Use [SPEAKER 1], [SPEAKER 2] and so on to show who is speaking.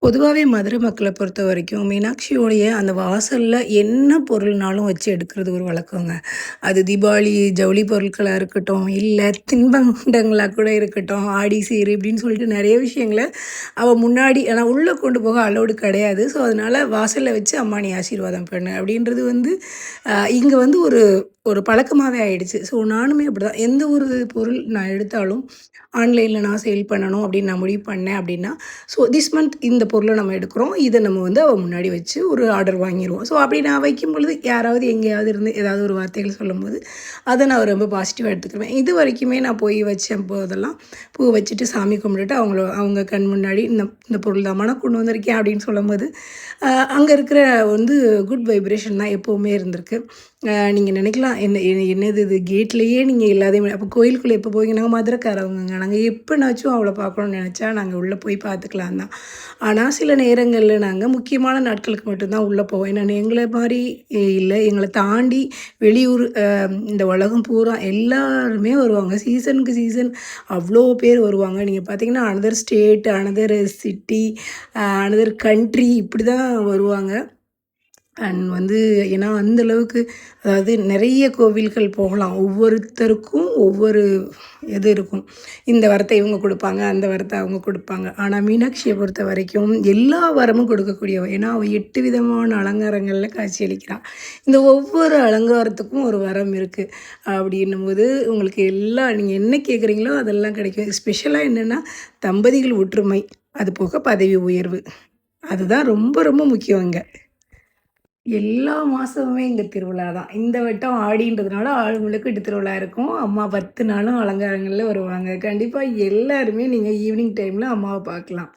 [SPEAKER 1] பொதுவாவே மதுரை மக்கள பொறுத்தவரைக்கும், மீனாட்சியோடைய அந்த வாசல்ல என்ன பொருள்னாலும் வச்சு எடுக்கிறது ஒரு வழக்கங்க. அது தீபாவளி ஜவுளி பொருட்களா இருக்கட்டும், இல்ல தின்பண்டங்களா கூட இருக்கட்டும், ஆடி சீர் இப்படின்னு சொல்லிட்டு நெறைய விஷயங்கள அவ முன்னாடி ஆனா உள்ள கொண்டு போக அலவுட் கிடையாது. ஸோ, அதனால வாசல்ல வச்சு "அம்மா நீ ஆசீர்வாதம் பண்ணு" அப்படின்றது வந்து இங்க வந்து ஒரு ஒரு பழக்கமாவே ஆயிடுச்சு. ஸோ, நானுமே அப்படிதான். எந்த ஒரு பொருள் நான் எடுத்தாலும், ஆன்லைன்ல நான் சேல் பண்ணணும் அப்படின்னு நான் முடிவு பண்ணேன் அப்படின்னா, ஸோ திஸ் மந்த் இந்த பொருள நம்ம எடுக்கிறோம். இத நம்ம வந்து அவ முன்னாடி வச்சு ஒரு ஆர்டர் வாங்கிருவோம். ஸோ அப்படி நான் வைக்கும்பொழுது யாராவது எங்கேயாவது இருந்து ஏதாவது ஒரு வார்த்தைகள் சொல்லும்போது, அத நான் ரொம்ப பாசிட்டிவா எடுத்துக்குருவேன். இதுவரைக்குமே நான் போய் வச்ச போதெல்லாம், பூ வச்சுட்டு சாமி கும்பிட்டுட்டு அவங்க கண் முன்னாடி இந்த இந்த பொருள் தாம்மா நான் கொண்டு வந்திருக்கேன் அப்படின்னு சொல்லும்போது, அ அங்க இருக்கிற வந்து குட் வைப்ரேஷன் தான் எப்பவுமே இருந்திருக்கு. நீங்க நினைக்கலாம், என்னது இது கேட்லயே நீங்க எல்லாத்தையுமே அப்போ கோயிலுக்குள்ள எப்போ போவீங்க? நாங்க மதுரைக்காரவங்கங்க. நாங்க எப்பனாச்சும் அவள பார்க்கணும்னு நெனச்சா, நாங்க உள்ள போய் பார்த்துக்கலாம் தான். ஆனா, சில நேரங்கள்ல நாங்க முக்கியமான நாட்களுக்கு மட்டும் தான் உள்ள போவோம். ஏன்னா, எங்கள மாரி இல்ல. எங்கள தாண்டி வெளியூர் இந்த உலகம் பூரா எல்லாருமே வருவாங்க. சீசனுக்கு சீசன் அவ்ளோ பேர் வருவாங்க. நீங்க பார்த்தீங்கன்னா, another state, another city, another country இப்படி தான் வருவாங்க. அண்ட் வந்து ஏன்னா அந்த அளவுக்கு அதாவது நிறைய கோவில்கள் போகலாம். ஒவ்வொருத்தருக்கும் ஒவ்வொரு இது இருக்கும். இந்த வரத்த இவங்க குடுப்பாங்க, அந்த வரத்த அவங்க குடுப்பாங்க. ஆனா மீனாட்சிய பொறுத்தவரைக்கும் எல்லா வரமும் கொடுக்கக்கூடியவ. ஏன்னா அவ 8 விதமான அலங்காரங்கள்ல காட்சியளிக்கிறா. இந்த ஒவ்வொரு அலங்காரத்துக்கும் ஒரு வரம் இருக்கு. அப்படின்னும்போது உங்களுக்கு நீங்க என்ன கேட்குறீங்களோ அதெல்லாம் கிடைக்கும். ஸ்பெஷலா என்னன்னா, தம்பதிகள் ஒற்றுமை, அது போக பதவி உயர்வு. அதுதான் ரொம்ப ரொம்ப முக்கியம் இங்க. எல்லா மாசமுமே இங்க திருவிழா தான். இந்த வட்டம் ஆடின்றதுனால ஆடி முழுக்க இங்க திருவிழா இருக்கும். அம்மா 10 நாளும் அலங்காரங்கள்ல வருவாங்க. கண்டிப்பா எல்லாருமே நீங்க ஈவினிங் டைம்ல அம்மாவ பார்க்கலாம்.